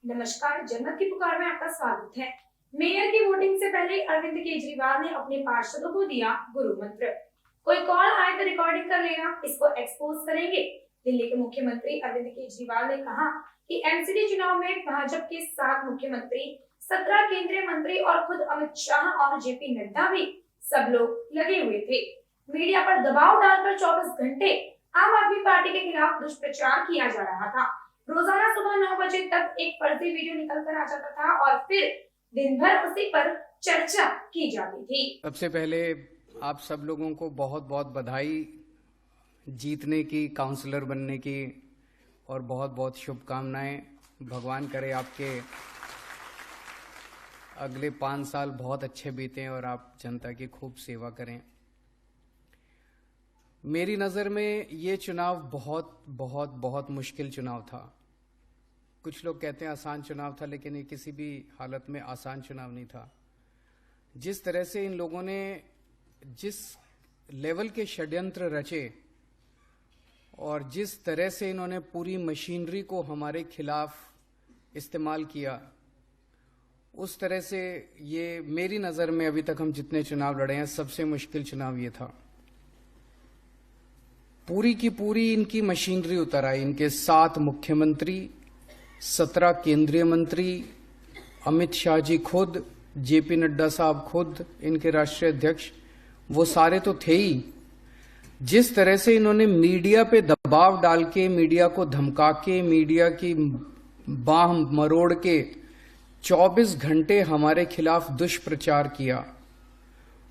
नमस्कार, जनमत की पुकार में आपका स्वागत है। मेयर की वोटिंग से पहले अरविंद केजरीवाल ने अपने पार्षदों को दिया गुरु मंत्र। कोई कॉल आए तो रिकॉर्डिंग कर लेना, इसको एक्सपोज करेंगे। दिल्ली के मुख्यमंत्री अरविंद केजरीवाल ने कहा कि एमसीडी चुनाव में भाजपा के 7 मुख्यमंत्री, 17 केंद्रीय मंत्री और खुद अमित शाह और जेपी नड्डा भी सब लोग लगे हुए थे। मीडिया पर दबाव डालकर 24 घंटे आम आदमी पार्टी के खिलाफ दुष्प्रचार किया जा रहा था। रोजाना सुबह 9 बजे तक एक फर्जी वीडियो निकल कर आ जाता था और फिर दिन भर उसी पर चर्चा की जाती थी। सबसे पहले आप सब लोगों को बहुत बहुत बधाई जीतने की, काउंसलर बनने की, और बहुत बहुत शुभकामनाएं। भगवान करे आपके अगले 5 साल बहुत अच्छे बीतें और आप जनता की खूब सेवा करें। मेरी नज़र में ये चुनाव बहुत बहुत बहुत मुश्किल चुनाव था। कुछ लोग कहते हैं आसान चुनाव था, लेकिन ये किसी भी हालत में आसान चुनाव नहीं था। जिस तरह से इन लोगों ने जिस लेवल के षड्यंत्र रचे और जिस तरह से इन्होंने पूरी मशीनरी को हमारे खिलाफ इस्तेमाल किया, उस तरह से ये मेरी नज़र में अभी तक हम जितने चुनाव लड़े हैं सबसे मुश्किल चुनाव ये था। पूरी की पूरी इनकी मशीनरी उतर आई। इनके 7 मुख्यमंत्री, 17 केंद्रीय मंत्री, अमित शाह जी खुद, जेपी नड्डा साहब खुद, इनके राष्ट्रीय अध्यक्ष, वो सारे तो थे ही। जिस तरह से इन्होंने मीडिया पे दबाव डाल के, मीडिया को धमका के, मीडिया की बाह मरोड़ के 24 घंटे हमारे खिलाफ दुष्प्रचार किया।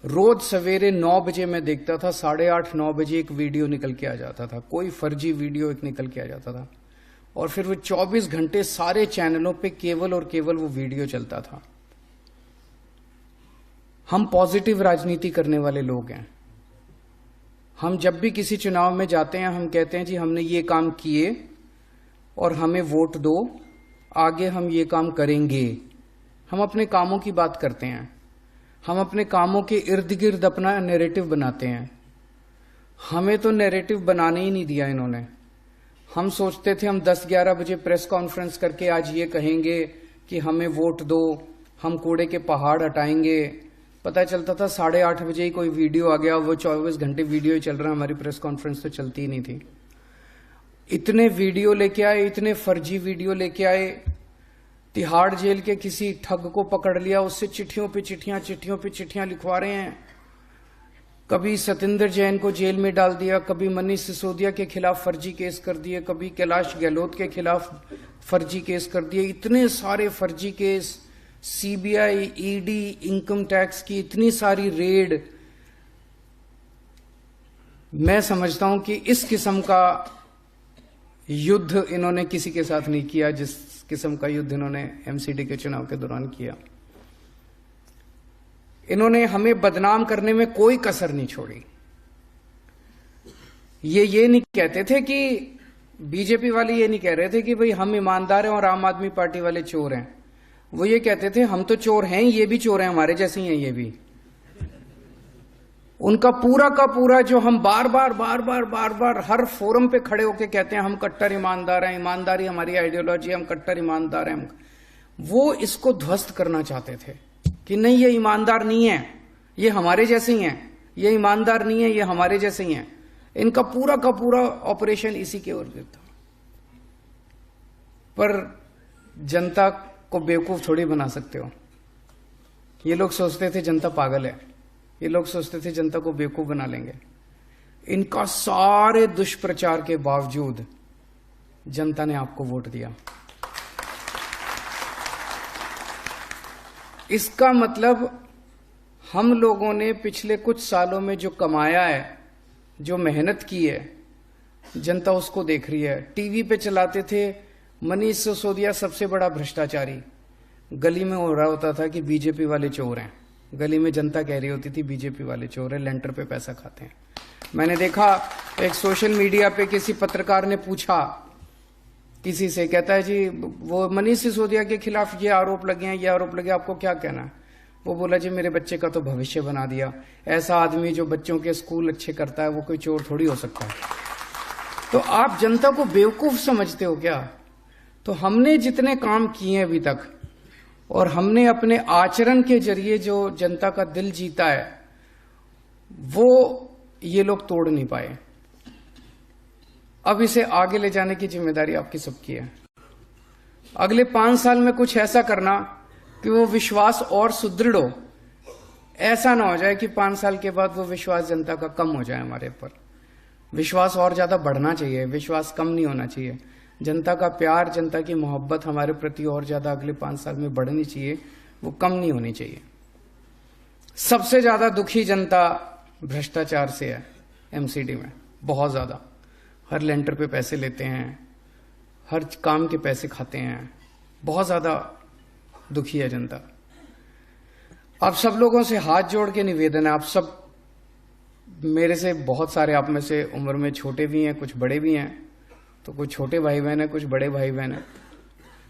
रोज सवेरे 9 बजे मैं देखता था, 8:30-9 बजे एक वीडियो निकल के आ जाता था, कोई फर्जी वीडियो एक निकल के आ जाता था, और फिर वो 24 घंटे सारे चैनलों पे केवल और केवल वो वीडियो चलता था। हम पॉजिटिव राजनीति करने वाले लोग हैं। हम जब भी किसी चुनाव में जाते हैं हम कहते हैं जी हमने ये काम किए और हमें वोट दो, आगे हम ये काम करेंगे। हम अपने कामों की बात करते हैं, हम अपने कामों के इर्द गिर्द अपना नैरेटिव बनाते हैं। हमें तो नैरेटिव बनाने ही नहीं दिया इन्होंने। हम सोचते थे हम 10-11 बजे प्रेस कॉन्फ्रेंस करके आज ये कहेंगे कि हमें वोट दो, हम कूड़े के पहाड़ हटाएंगे। पता चलता था 8:30 बजे ही कोई वीडियो आ गया, वो 24 घंटे वीडियो ही चल रहा है, हमारी प्रेस कॉन्फ्रेंस तो चलती ही नहीं थी। इतने वीडियो लेके आए, इतने फर्जी वीडियो लेके आए। तिहाड़ जेल के किसी ठग को पकड़ लिया, उससे चिट्ठियों पे चिट्ठियां लिखवा रहे हैं। कभी सत्येंद्र जैन को जेल में डाल दिया, कभी मनीष सिसोदिया के खिलाफ फर्जी केस कर दिए, कभी कैलाश गहलोत के खिलाफ फर्जी केस कर दिए। इतने सारे फर्जी case, CBI, ED, income tax की इतनी सारी रेड। मैं समझता हूं कि इस किस्म का युद्ध इन्होंने किसी के साथ नहीं किया जिस किस्म का युद्ध इन्होंने एमसीडी के चुनाव के दौरान किया। इन्होंने हमें बदनाम करने में कोई कसर नहीं छोड़ी। ये नहीं कहते थे कि बीजेपी वाले ये नहीं कह रहे थे कि भाई हम ईमानदार हैं और आम आदमी पार्टी वाले चोर हैं। वो ये कहते थे हम तो चोर हैं, ये भी चोर हैं, हमारे जैसे ही हैं ये भी। उनका पूरा का पूरा जो हम बार बार हर फोरम पे खड़े होके कहते हैं हम कट्टर ईमानदार हैं, ईमानदारी हमारी आइडियोलॉजी है, हम कट्टर ईमानदार हैं, वो इसको ध्वस्त करना चाहते थे कि नहीं ये ईमानदार नहीं है, ये हमारे जैसे ही हैं, ये ईमानदार नहीं है, ये हमारे जैसे ही हैं। इनका पूरा का पूरा ऑपरेशन इसी के ओर था। पर जनता को बेवकूफ थोड़ी बना सकते हो। ये लोग सोचते थे जनता पागल है, ये लोग सोचते थे जनता को बेवकूफ बना लेंगे। इनका सारे दुष्प्रचार के बावजूद जनता ने आपको वोट दिया। इसका मतलब हम लोगों ने पिछले कुछ सालों में जो कमाया है, जो मेहनत की है, जनता उसको देख रही है। टीवी पे चलाते थे मनीष सिसोदिया सबसे बड़ा भ्रष्टाचारी, गली में हो रहा होता था कि बीजेपी वाले चोर हैं। गली में जनता कह रही होती थी बीजेपी वाले चोर हैं, लेंटर पे पैसा खाते हैं। मैंने देखा एक सोशल मीडिया पे किसी पत्रकार ने पूछा किसी से, कहता है जी वो मनीष सिसोदिया के खिलाफ ये आरोप लगे हैं, ये आरोप लगे, आपको क्या कहना है? वो बोला जी मेरे बच्चे का तो भविष्य बना दिया। ऐसा आदमी जो बच्चों के स्कूल अच्छे करता है वो कोई चोर थोड़ी हो सकता है। तो आप जनता को बेवकूफ समझते हो क्या? तो हमने जितने काम किए अभी तक और हमने अपने आचरण के जरिए जो जनता का दिल जीता है वो ये लोग तोड़ नहीं पाए। अब इसे आगे ले जाने की जिम्मेदारी आपकी सबकी है। अगले 5 साल में कुछ ऐसा करना कि वो विश्वास और सुदृढ़ हो। ऐसा ना हो जाए कि 5 साल के बाद वो विश्वास जनता का कम हो जाए हमारे ऊपर। विश्वास और ज्यादा बढ़ना चाहिए, विश्वास कम नहीं होना चाहिए। जनता का प्यार, जनता की मोहब्बत हमारे प्रति और ज्यादा अगले 5 साल में बढ़नी चाहिए, वो कम नहीं होनी चाहिए। सबसे ज्यादा दुखी जनता भ्रष्टाचार से है एमसीडी में, बहुत ज्यादा। हर लेंटर पे पैसे लेते हैं, हर काम के पैसे खाते हैं, बहुत ज्यादा दुखी है जनता। आप सब लोगों से हाथ जोड़ के निवेदन है, आप सब मेरे से बहुत सारे आप में से उम्र में छोटे भी हैं, कुछ बड़े भी हैं, तो कुछ छोटे भाई बहन है, कुछ बड़े भाई बहन है।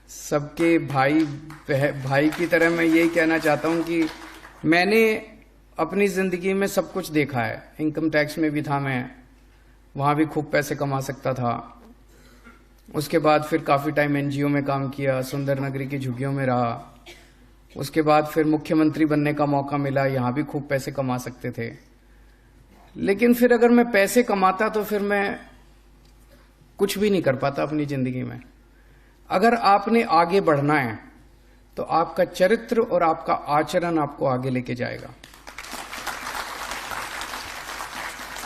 सबके भाई की तरह मैं यही कहना चाहता हूं कि मैंने अपनी जिंदगी में सब कुछ देखा है। इनकम टैक्स में भी था मैं, वहां भी खूब पैसे कमा सकता था। उसके बाद फिर काफी टाइम एनजीओ में काम किया, सुंदर नगरी की झुग्गियों में रहा। उसके बाद फिर मुख्यमंत्री बनने का मौका मिला, यहां भी खूब पैसे कमा सकते थे। लेकिन फिर अगर मैं पैसे कमाता तो फिर मैं कुछ भी नहीं कर पाता अपनी जिंदगी में। अगर आपने आगे बढ़ना है तो आपका चरित्र और आपका आचरण आपको आगे लेके जाएगा।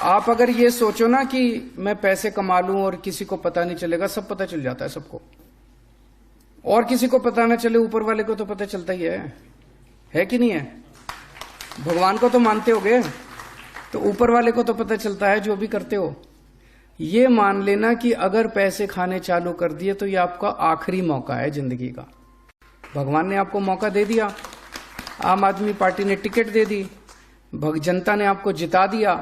आप अगर ये सोचो ना कि मैं पैसे कमा लूं और किसी को पता नहीं चलेगा, सब पता चल जाता है सबको। और किसी को पता ना चले, ऊपर वाले को तो पता चलता ही है कि नहीं है? भगवान को तो मानते होगे, तो ऊपर वाले को तो पता चलता है जो भी करते हो। ये मान लेना कि अगर पैसे खाने चालू कर दिए तो ये आपका आखिरी मौका है जिंदगी का। भगवान ने आपको मौका दे दिया, आम आदमी पार्टी ने टिकट दे दी, जनता ने आपको जिता दिया।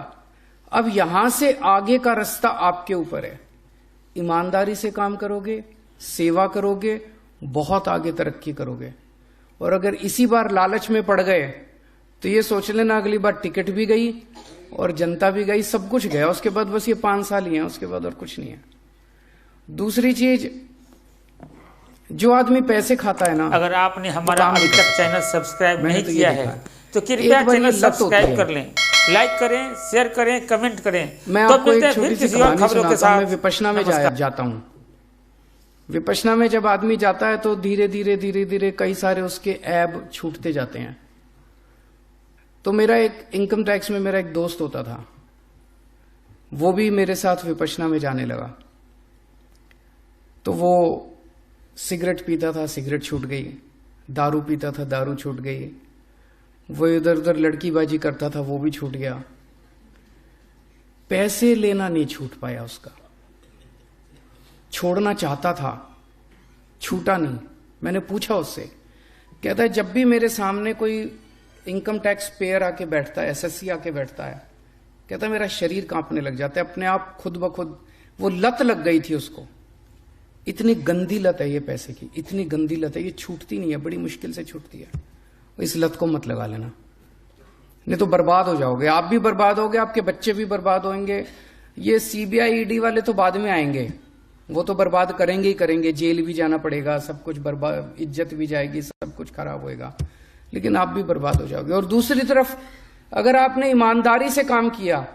अब यहां से आगे का रास्ता आपके ऊपर है। ईमानदारी से काम करोगे, सेवा करोगे, बहुत आगे तरक्की करोगे। और अगर इसी बार लालच में पड़ गए तो ये सोच लेना अगली बार टिकट भी गई और जनता भी गई, सब कुछ गया। उसके बाद बस ये 5 साल ही है, उसके बाद और कुछ नहीं है। दूसरी चीज, जो आदमी पैसे खाता है ना, अगर आपने हमारा अभी तक चैनल सब्सक्राइब नहीं तो किया है तो कृपया चैनल सब्सक्राइब कर लें, लाइक करें, शेयर करें, कमेंट करें। मैं आपको एक छोटी सी कहानी सुनाता हूं। मैं विपश्यना में जाता हूं। विपश्यना में जब आदमी जाता है तो धीरे धीरे कई सारे उसके ऐब छूटते जाते हैं। तो मेरा एक इनकम टैक्स में मेरा एक दोस्त होता था, वो भी मेरे साथ विपश्यना में जाने लगा। तो वो सिगरेट पीता था, सिगरेट छूट गई। दारू पीता था, दारू छूट गई। वो इधर उधर लड़कीबाजी करता था, वो भी छूट गया। पैसे लेना नहीं छूट पाया उसका। छोड़ना चाहता था, छूटा नहीं। मैंने पूछा उससे, कहता है जब भी मेरे सामने कोई इनकम टैक्स पेयर आके बैठता है, एसएससी आके बैठता है, कहता है मेरा शरीर कांपने लग जाता है अपने आप, खुद ब खुद। वो लत लग गई थी उसको। इतनी गंदी लत है ये पैसे की, इतनी गंदी लत है, ये छूटती नहीं है, बड़ी मुश्किल से छूटती है। इस लत को मत लगा लेना, नहीं तो बर्बाद हो जाओगे। आप भी बर्बाद होगे, आपके बच्चे भी बर्बाद होंगे। ये सीबीआई ईडी वाले तो बाद में आएंगे, वो तो बर्बाद करेंगे ही करेंगे, जेल भी जाना पड़ेगा, सब कुछ बर्बाद, इज्जत भी जाएगी, सब कुछ खराब होएगा, लेकिन आप भी बर्बाद हो जाओगे। और दूसरी तरफ अगर आपने ईमानदारी से काम किया,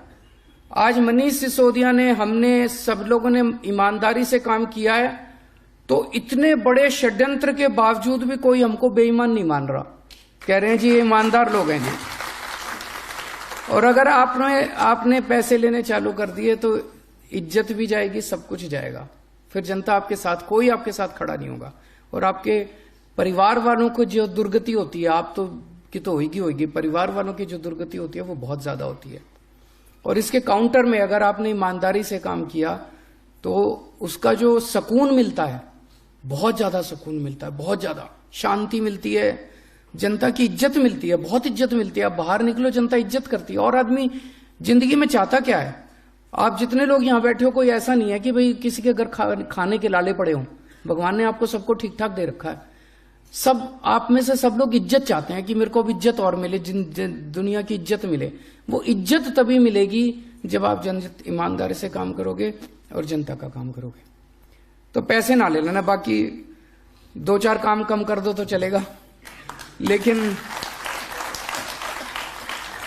आज मनीष सिसोदिया ने, हमने, सब लोगों ने ईमानदारी से काम किया है, तो इतने बड़े षड्यंत्र के बावजूद भी कोई हमको बेईमान नहीं मान रहा। कह रहे हैं जी ये ईमानदार लोग हैं जी। और अगर आपने पैसे लेने चालू कर दिए तो इज्जत भी जाएगी, सब कुछ जाएगा। फिर जनता आपके साथ, कोई आपके साथ खड़ा नहीं होगा। और आपके परिवार वालों को जो दुर्गति होती है, आप तो की तो होगी, परिवार वालों की जो दुर्गति होती है वो बहुत ज्यादा होती है। और इसके काउंटर में अगर आपने ईमानदारी से काम किया तो उसका जो सुकून मिलता है, बहुत ज्यादा सुकून मिलता है, बहुत ज्यादा शांति मिलती है, जनता की इज्जत मिलती है, बहुत इज्जत मिलती है। आप बाहर निकलो, जनता इज्जत करती है। और आदमी जिंदगी में चाहता क्या है? आप जितने लोग यहां बैठे हो, कोई ऐसा नहीं है कि भाई किसी के घर खाने के लाले पड़े हों। भगवान ने आपको सबको ठीक ठाक दे रखा है। सब आप में से सब लोग इज्जत चाहते हैं कि मेरे को अब इज्जत और मिले, दुनिया की इज्जत मिले। वो इज्जत तभी मिलेगी जब आप ईमानदारी से काम करोगे और जनता का काम करोगे। तो पैसे ना ले लेना, बाकी 2-4 काम कम कर दो तो चलेगा। लेकिन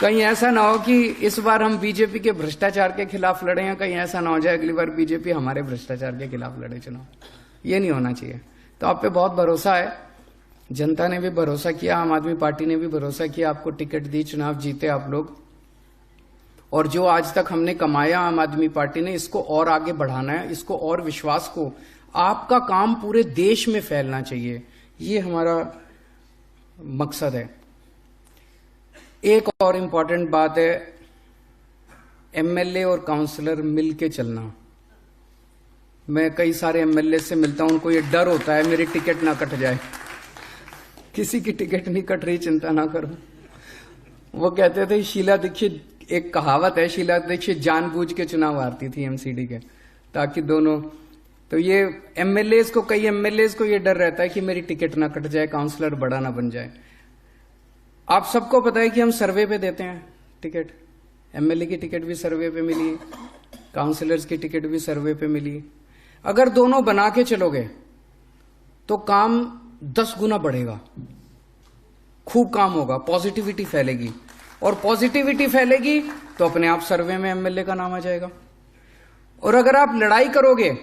कहीं ऐसा ना हो कि इस बार हम बीजेपी के भ्रष्टाचार के खिलाफ लड़े हैं, कहीं ऐसा ना हो जाए अगली बार बीजेपी हमारे भ्रष्टाचार के खिलाफ लड़े चुनाव। ये नहीं होना चाहिए। तो आप पे बहुत भरोसा है, जनता ने भी भरोसा किया, आम आदमी पार्टी ने भी भरोसा किया, आपको टिकट दी, चुनाव जीते आप लोग। और जो आज तक हमने कमाया आम आदमी पार्टी ने, इसको और आगे बढ़ाना है, इसको और विश्वास को, आपका काम पूरे देश में फैलना चाहिए, ये हमारा मकसद है। एक और इम्पॉर्टेंट बात है, एमएलए और काउंसलर मिलके चलना। मैं कई सारे एमएलए से मिलता हूं, उनको ये डर होता है मेरी टिकट ना कट जाए। किसी की टिकट नहीं कट रही, चिंता ना करो। वो कहते थे शीला दीक्षित, एक कहावत है, शीला दीक्षित जानबूझ के चुनाव हारती थी एमसीडी के, ताकि दोनों, तो ये एमएलए को, कई एमएलए को ये डर रहता है कि मेरी टिकट ना कट जाए, काउंसलर बड़ा ना बन जाए। आप सबको पता है कि हम सर्वे पे देते हैं टिकट, एमएलए की टिकट भी सर्वे पे मिली, काउंसलर्स की टिकट भी सर्वे पे मिली। अगर दोनों बना के चलोगे तो काम 10 गुना बढ़ेगा, खूब काम होगा, पॉजिटिविटी फैलेगी, और पॉजिटिविटी फैलेगी तो अपने आप सर्वे में एमएलए का नाम आ जाएगा। और अगर आप लड़ाई करोगे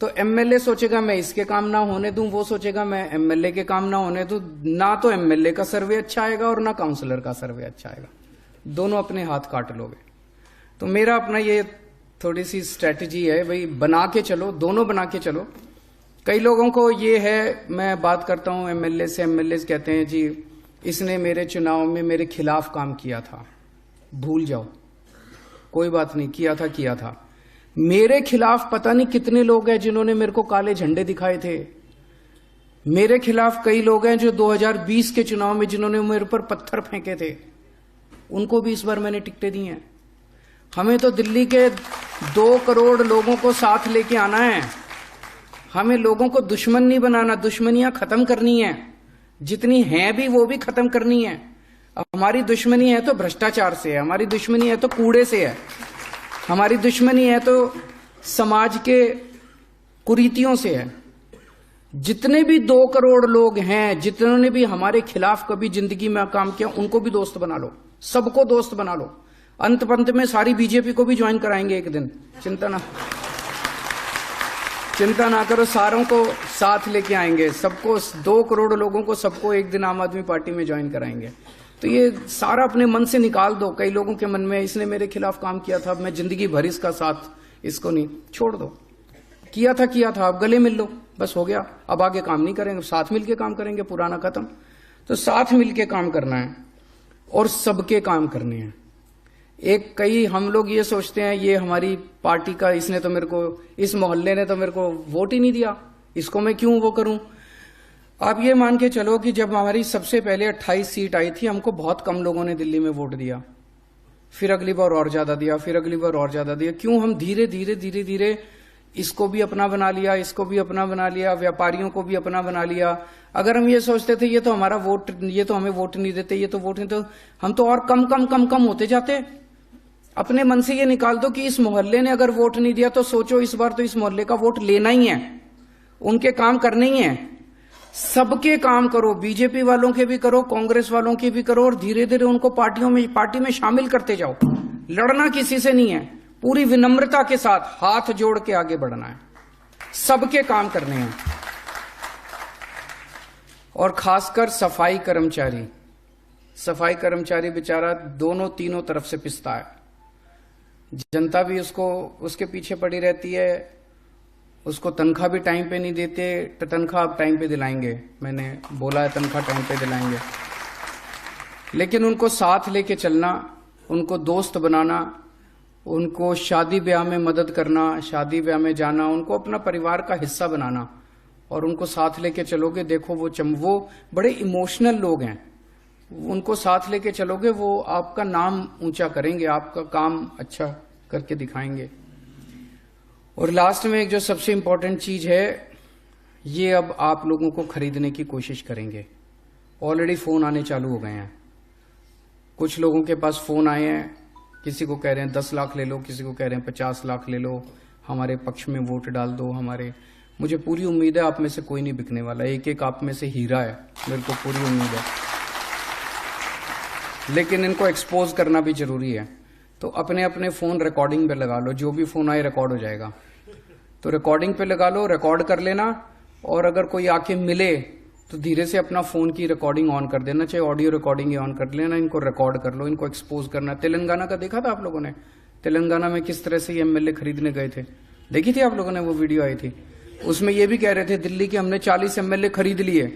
तो एमएलए सोचेगा मैं इसके काम ना होने दूं, वो सोचेगा मैं एमएलए के काम ना होने दूं, ना तो एमएलए का सर्वे अच्छा आएगा और ना काउंसलर का सर्वे अच्छा आएगा, दोनों अपने हाथ काट लोगे। तो मेरा अपना ये थोड़ी सी स्ट्रेटजी है, भाई बना के चलो, दोनों बना के चलो। कई लोगों को ये है, मैं बात करता हूं एमएलए से, एमएलए कहते हैं जी इसने मेरे चुनाव में मेरे खिलाफ काम किया था। भूल जाओ, कोई बात नहीं, किया था। मेरे खिलाफ पता नहीं कितने लोग हैं जिन्होंने मेरे को काले झंडे दिखाए थे। मेरे खिलाफ कई लोग हैं जो 2020 के चुनाव में जिन्होंने मेरे पर पत्थर फेंके थे, उनको भी इस बार मैंने टिकटें दी हैं। हमें तो दिल्ली के 2 करोड़ लोगों को साथ लेके आना है, हमें लोगों को दुश्मन नहीं बनाना, दुश्मनियां खत्म करनी है, जितनी हैं भी वो भी खत्म करनी है। हमारी दुश्मनी है तो भ्रष्टाचार से है, हमारी दुश्मनी है तो कूड़े से है, हमारी दुश्मनी है तो समाज के कुरीतियों से है। जितने भी 2 करोड़ लोग हैं, जिन्होंने भी हमारे खिलाफ कभी जिंदगी में काम किया, उनको भी दोस्त बना लो, सबको दोस्त बना लो। अंत पंत में सारी बीजेपी को भी ज्वाइन कराएंगे एक दिन, चिंता ना करो, सारों को साथ लेके आएंगे, सबको, 2 करोड़ लोगों को सबको एक दिन आम आदमी पार्टी में ज्वाइन कराएंगे। तो ये सारा अपने मन से निकाल दो। कई लोगों के मन में इसने मेरे खिलाफ काम किया था, मैं जिंदगी भर इसका साथ, इसको नहीं, छोड़ दो। किया था, अब गले मिल लो, बस हो गया। अब आगे काम नहीं करेंगे, साथ मिलके काम करेंगे, पुराना खत्म। तो साथ मिलके काम करना है और सबके काम करने हैं। कई हम लोग ये सोचते हैं ये हमारी पार्टी का, इसने तो मेरे को, इस मोहल्ले ने तो मेरे को वोट ही नहीं दिया, इसको मैं क्यों वो करूं। आप ये मान के चलो कि जब हमारी सबसे पहले 28 सीट आई थी, हमको बहुत कम लोगों ने दिल्ली में वोट दिया, फिर अगली बार और ज्यादा दिया, फिर अगली बार और ज्यादा दिया। क्यों? हम धीरे धीरे इसको भी अपना बना लिया, इसको भी अपना बना लिया, व्यापारियों को भी अपना बना लिया। अगर हम ये सोचते थे ये तो हमारा वोट, ये तो हमें वोट नहीं देते, ये तो वोट नहीं, तो हम तो और कम होते जाते। अपने मन से ये निकाल दो कि इस मोहल्ले ने अगर वोट नहीं दिया तो सोचो इस बार तो इस मोहल्ले का वोट लेना ही है, उनके काम करने ही है। सबके काम करो, बीजेपी वालों के भी करो, कांग्रेस वालों के भी करो, और धीरे धीरे उनको पार्टी में शामिल करते जाओ। लड़ना किसी से नहीं है, पूरी विनम्रता के साथ हाथ जोड़ के आगे बढ़ना है, सबके काम करने हैं। और खासकर सफाई कर्मचारी बेचारा दोनों तीनों तरफ से पिसता है। जनता भी उसके पीछे पड़ी रहती है, उसको तनख्वाह भी टाइम पे नहीं देते। तो तनख्वाह अब टाइम पे दिलाएंगे, मैंने बोला है तनख्वाह टाइम पे दिलाएंगे। लेकिन उनको साथ लेके चलना, उनको दोस्त बनाना, उनको शादी ब्याह में मदद करना, शादी ब्याह में जाना, उनको अपना परिवार का हिस्सा बनाना, और उनको साथ लेके चलोगे। देखो वो बड़े इमोशनल लोग हैं, उनको साथ लेके चलोगे, वो आपका नाम ऊंचा करेंगे, आपका काम अच्छा करके दिखाएंगे। और लास्ट में एक जो सबसे इंपॉर्टेंट चीज है, ये अब आप लोगों को खरीदने की कोशिश करेंगे। ऑलरेडी फोन आने चालू हो गए हैं, कुछ लोगों के पास फोन आए हैं, किसी को कह रहे हैं 10 लाख ले लो, किसी को कह रहे हैं 50 लाख ले लो, हमारे पक्ष में वोट डाल दो, हमारे मुझे पूरी उम्मीद है आप में से कोई नहीं बिकने वाला, एक एक आप में से हीरा है, मेरे को पूरी उम्मीद है। लेकिन इनको एक्सपोज करना भी जरूरी है। तो अपने अपने फोन रिकॉर्डिंग पे लगा लो, जो भी फोन आए रिकॉर्ड हो जाएगा, तो रिकॉर्डिंग पे लगा लो, रिकॉर्ड कर लेना। और अगर कोई आके मिले तो धीरे से अपना फोन की रिकॉर्डिंग ऑन कर देना, चाहे ऑडियो रिकॉर्डिंग ही ऑन कर लेना, इनको रिकॉर्ड कर लो, इनको एक्सपोज करना। तेलंगाना का देखा था आप लोगों ने, तेलंगाना में किस तरह से एमएलए खरीदने गए थे, देखी थी आप लोगों ने, वो वीडियो आई थी। उसमें ये भी कह रहे थे दिल्ली के हमने 40 एमएलए खरीद लिए,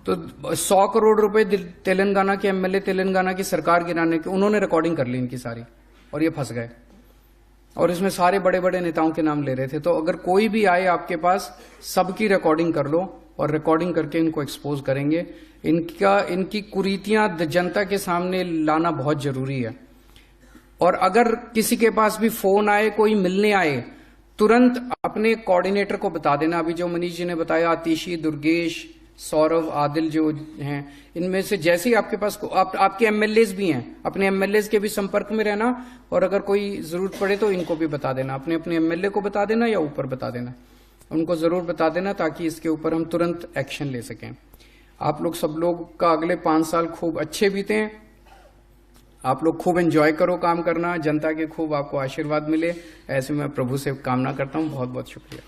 तो 100 करोड़ रुपए तेलंगाना के एमएलए, तेलंगाना की सरकार गिराने के, उन्होंने रिकॉर्डिंग कर ली इनकी सारी, और ये फंस गए। और इसमें सारे बड़े बड़े नेताओं के नाम ले रहे थे। तो अगर कोई भी आए आपके पास, सबकी रिकॉर्डिंग कर लो और रिकॉर्डिंग करके इनको एक्सपोज करेंगे। इनकी कुरीतियां जनता के सामने लाना बहुत जरूरी है। और अगर किसी के पास भी फोन आए, कोई मिलने आए, तुरंत अपने कोऑर्डिनेटर को बता देना। अभी जो मनीष जी ने बताया, आतिशी, दुर्गेश, सौरभ, आदिल जो हैं, इनमें से जैसे ही आपके पास आपके एमएलएज भी हैं, अपने एमएलएज के भी संपर्क में रहना। और अगर कोई जरूरत पड़े तो इनको भी बता देना, अपने अपने एमएलए को बता देना या ऊपर बता देना, उनको जरूर बता देना, ताकि इसके ऊपर हम तुरंत एक्शन ले सकें। आप लोग सब लोग का अगले 5 साल खूब अच्छे बीते, आप लोग खूब एंजॉय करो काम करना, जनता के खूब आपको आशीर्वाद मिले, ऐसे मैं प्रभु से कामना करता हूं। बहुत बहुत शुक्रिया।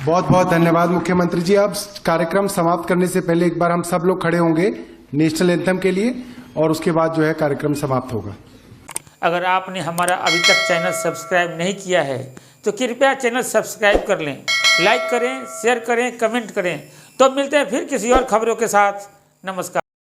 बहुत बहुत धन्यवाद मुख्यमंत्री जी। अब कार्यक्रम समाप्त करने से पहले एक बार हम सब लोग खड़े होंगे नेशनल एंथम के लिए, और उसके बाद जो है कार्यक्रम समाप्त होगा। अगर आपने हमारा अभी तक चैनल सब्सक्राइब नहीं किया है तो कृपया चैनल सब्सक्राइब कर लें, लाइक करें, शेयर करें, कमेंट करें। तो मिलते हैं फिर किसी और खबरों के साथ। नमस्कार।